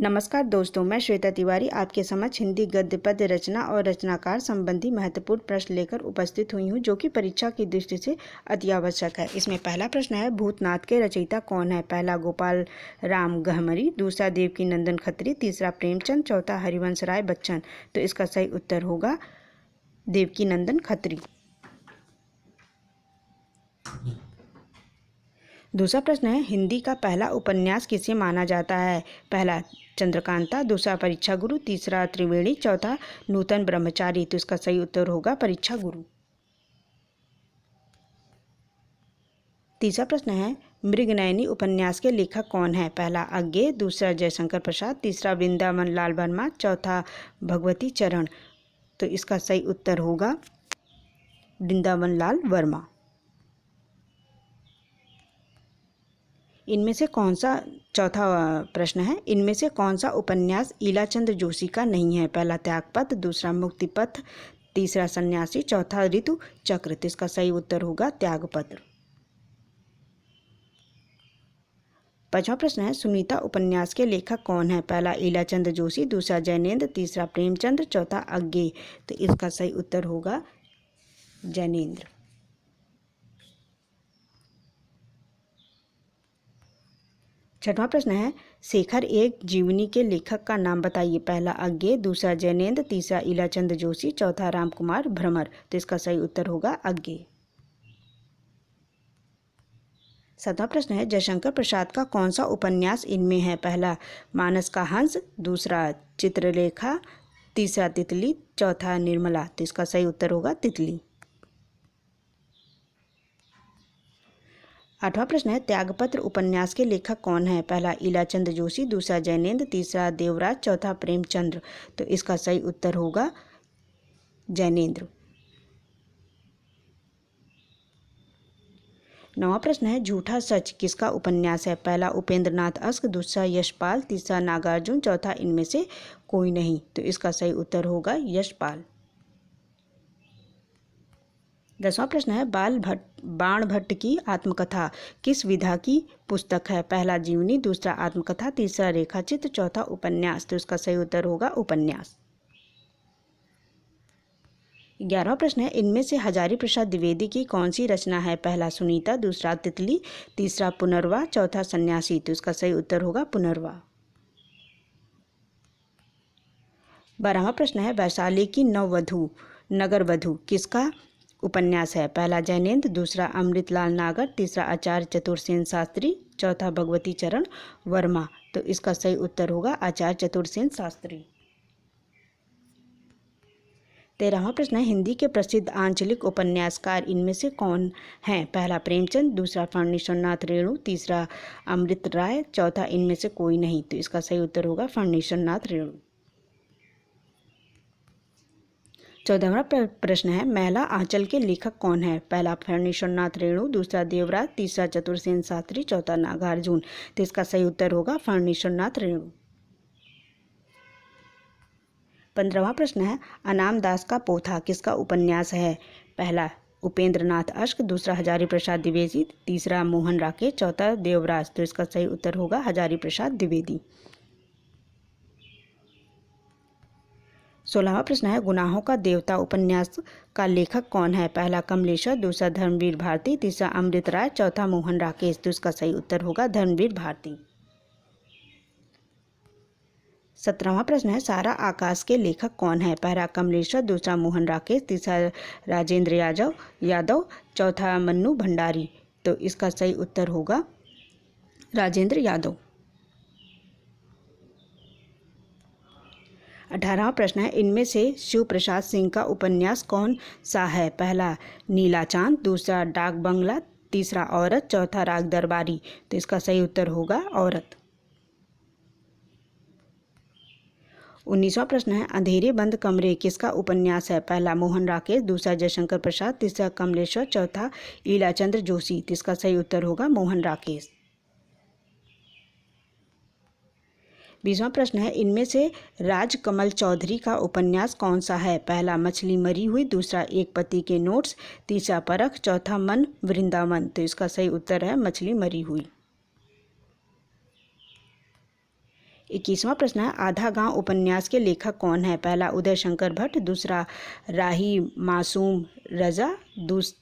नमस्कार दोस्तों, मैं श्वेता तिवारी आपके समक्ष हिंदी गद्य पद्य रचना और रचनाकार संबंधी महत्वपूर्ण प्रश्न लेकर उपस्थित हुई हूँ, जो कि परीक्षा की दृष्टि से अति आवश्यक है। इसमें पहला प्रश्न है, भूतनाथ के रचयिता कौन है? पहला गोपाल राम गहमरी, दूसरा देवकीनंदन खत्री, तीसरा प्रेमचंद, चौथा हरिवंश राय बच्चन। तो इसका सही उत्तर होगा देवकीनंदन खत्री। दूसरा प्रश्न है, हिंदी का पहला उपन्यास किसे माना जाता है? पहला चंद्रकांता, दूसरा परीक्षा गुरु, तीसरा त्रिवेणी, चौथा नूतन ब्रह्मचारी। तो इसका सही उत्तर होगा परीक्षा गुरु। तीसरा प्रश्न है, मृगनयनी उपन्यास के लेखक कौन है? पहला अज्ञे, दूसरा जयशंकर प्रसाद, तीसरा वृंदावन लाल वर्मा, चौथा भगवती चरण। तो इसका सही उत्तर होगा वृंदावन लाल वर्मा। इनमें से कौन सा चौथा प्रश्न है, इनमें से कौन सा उपन्यास ईलाचंद जोशी का नहीं है? पहला त्यागपत्र, दूसरा मुक्तिपथ, तीसरा सन्यासी, चौथा ऋतु चक्र। तो इसका सही उत्तर होगा त्यागपत्र। पांचवा प्रश्न है, सुनीता उपन्यास के लेखक कौन है? पहला ईलाचंद जोशी, दूसरा जैनेन्द्र, तीसरा प्रेमचंद, चौथा अज्ञे। तो इसका सही उत्तर होगा जैनेन्द्र। छठवां प्रश्न है, शेखर एक जीवनी के लेखक का नाम बताइए। पहला अज्ञे, दूसरा जैनेन्द्र, तीसरा ईलाचंद जोशी, चौथा रामकुमार भ्रमर। तो इसका सही उत्तर होगा अज्ञे। सातवां प्रश्न है, जयशंकर प्रसाद का कौन सा उपन्यास इनमें है? पहला मानस का हंस, दूसरा चित्रलेखा, तीसरा तितली, चौथा निर्मला। तो इसका सही उत्तर होगा तितली। आठवां प्रश्न है, त्यागपत्र उपन्यास के लेखक कौन है? पहला ईलाचंद जोशी, दूसरा जैनेन्द्र, तीसरा देवराज, चौथा प्रेमचंद्र। तो इसका सही उत्तर होगा जैनेन्द्र। नौवां प्रश्न है, झूठा सच किसका उपन्यास है? पहला उपेंद्रनाथ अस्क, दूसरा यशपाल, तीसरा नागार्जुन, चौथा इनमें से कोई नहीं। तो इसका सही उत्तर होगा यशपाल। 10वां प्रश्न है, बाण भट्ट की आत्मकथा किस विधा की पुस्तक है? पहला जीवनी, दूसरा आत्मकथा, तीसरा रेखाचित्र, चौथा उपन्यास। तो इसका सही उत्तर होगा उपन्यास। 11वां प्रश्न है, इनमें से हजारी प्रसाद द्विवेदी की कौन सी रचना है? पहला सुनीता, दूसरा तितली, तीसरा पुनर्वा, चौथा सन्यासी। तो इसका सही उत्तर होगा पुनर्वा। 12वां प्रश्न है, वैशाली की नगरवधु किसका उपन्यास है? पहला जैनेन्द्र, दूसरा अमृतलाल नागर, तीसरा आचार्य चतुरसेन शास्त्री, चौथा भगवती चरण वर्मा। तो इसका सही उत्तर होगा आचार्य चतुरसेन शास्त्री। 13वां प्रश्न है, हिंदी के प्रसिद्ध आंचलिक उपन्यासकार इनमें से कौन हैं? पहला प्रेमचंद, दूसरा फणीश्वरनाथ रेणु, तीसरा अमृत राय, चौथा इनमें से कोई नहीं। तो इसका सही उत्तर होगा फणीश्वरनाथ रेणु। 14वां प्रश्न है, मैला आंचल के लेखक कौन है? पहला फणीश्वरनाथ रेणु, दूसरा देवराज, तीसरा चतुरसेन शास्त्री, चौथा नागार्जुन। तो इसका सही उत्तर होगा फणीश्वरनाथ रेणु। 15वां प्रश्न है, अनाम दास का पोथा किसका उपन्यास है? पहला उपेंद्रनाथ अश्क, दूसरा हजारी प्रसाद द्विवेदी, तीसरा मोहन राकेश, चौथा देवराज। तो इसका सही उत्तर होगा हजारी प्रसाद द्विवेदी। 16वां प्रश्न है, गुनाहों का देवता उपन्यास का लेखक कौन है? पहला कमलेश्वर, दूसरा धर्मवीर भारती, तीसरा अमृत राय, चौथा मोहन राकेश। तो इसका सही उत्तर होगा धर्मवीर भारती। 17वां प्रश्न है, सारा आकाश के लेखक कौन है? पहला कमलेश्वर, दूसरा मोहन राकेश, तीसरा राजेंद्र यादव, चौथा मन्नू भंडारी। तो इसका सही उत्तर होगा राजेंद्र यादव। 18वां प्रश्न है, इनमें से शिव प्रसाद सिंह का उपन्यास कौन सा है? पहला नीला चांद, दूसरा डाक बंगला, तीसरा औरत, चौथा राग दरबारी। तो इसका सही उत्तर होगा औरत। 19वां प्रश्न है, अंधेरे बंद कमरे किसका उपन्यास है? पहला मोहन राकेश, दूसरा जयशंकर प्रसाद, तीसरा कमलेश्वर, चौथा ईलाचंद्र जोशी। तो इसका सही उत्तर होगा मोहन राकेश। 20वां प्रश्न है, इनमें से राजकमल चौधरी का उपन्यास कौन सा है? पहला मछली मरी हुई, दूसरा एक पति के नोट्स, तीसरा परख, चौथा मन वृंदावन। तो इसका सही उत्तर है मछली मरी हुई। 21वां प्रश्न है आधा गांव उपन्यास के लेखक कौन है? पहला उदय शंकर भट्ट, दूसरा राही मासूम रजा,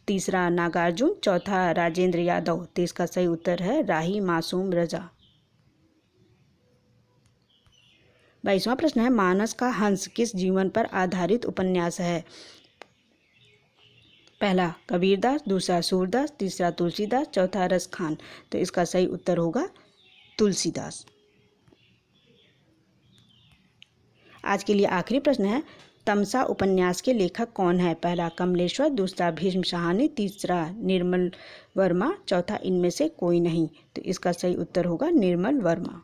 तीसरा नागार्जुन, चौथा राजेंद्र यादव। तो इसका सही उत्तर है राही मासूम रजा। 22वां प्रश्न है मानस का हंस किस जीवन पर आधारित उपन्यास है? पहला कबीरदास, दूसरा सूरदास, तीसरा तुलसीदास, चौथा रसखान। तो इसका सही उत्तर होगा तुलसीदास। आज के लिए आखिरी प्रश्न है तमसा उपन्यास के लेखक कौन है? पहला कमलेश्वर, दूसरा भीष्म साहनी, तीसरा निर्मल वर्मा, चौथा इनमें से कोई नहीं। तो इसका सही उत्तर होगा निर्मल वर्मा।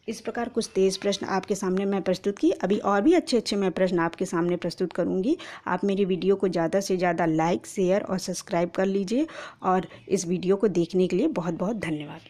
इस प्रकार कुछ तेज़ प्रश्न आपके सामने मैं प्रस्तुत की। अभी और भी अच्छे अच्छे मैं प्रश्न आपके सामने प्रस्तुत करूंगी। आप मेरी वीडियो को ज़्यादा से ज़्यादा लाइक, शेयर और सब्सक्राइब कर लीजिए और इस वीडियो को देखने के लिए बहुत बहुत धन्यवाद।